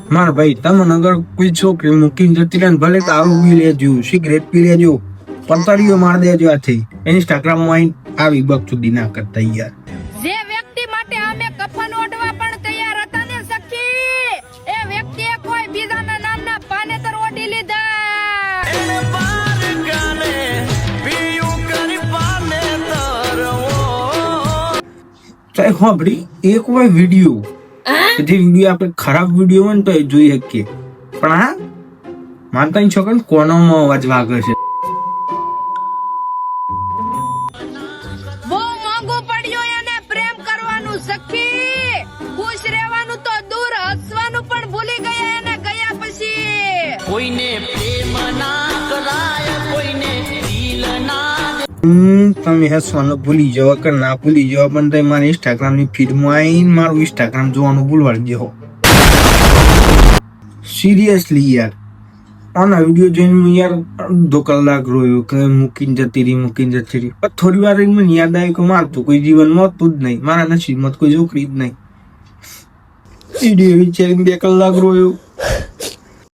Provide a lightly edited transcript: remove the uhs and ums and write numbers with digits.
મારા ભાઈ તમને અગર કોઈ છોકરી મૂકીને જતી રહે ભલે દારૂ પી લેજો, સિગરેટ પી લેજો, પંતરીઓ માર દેજો આથી ઇન્સ્ટાગ્રામ માં આવી બકચોદી ના કરતા યાર. જે વ્યક્તિ માટે અમે કફન ઓઢવા પણ તૈયાર હતા ને સખી, એ વ્યક્તિએ કોઈ બીજાના નામના પાનેતર ઓઢી લીધા. ચાહે હોબડી એક વાર વિડીયો જે વિડીયો આપણે ખરાબ વિડીયો હોય ને તો એ જોઈ શકીએ, પણ હા માનતા છોકરા કોનામાં અવાજ વાગે છે. બહુ મોંઘું પડ્યું એને પ્રેમ કરવાનું સખી, ખુશ રહેવાનું તો દૂર, હસવાનું પણ ભૂલી ગયા એને ગયા પછી. કોઈને પ્રેમ ના કરાય, કોઈને દિલ ના. તમે હસવાનું ભૂલી જાઓ કે ના ભૂલી જાઓ, પણ તમે મારી ઇન્સ્ટાગ્રામ ની ફીડમાં આવીને મારું ઇન્સ્ટાગ્રામ જોવાનું ભૂલવાડી દો. સિરિયસલી યાર, આના વિડીયો જોઈને હું યાર અડધો કલાક રોયો કે મૂકીને જતી રહી. પણ થોડી વાર મને યાદ આવ્યું કે મારું તો કોઈ જીવનમાં હતું જ નહીં, મારા નસીબમાં કોઈ છોકરી જ નહીં. વિડીયો વિચારીને 2 કલાક રોયો.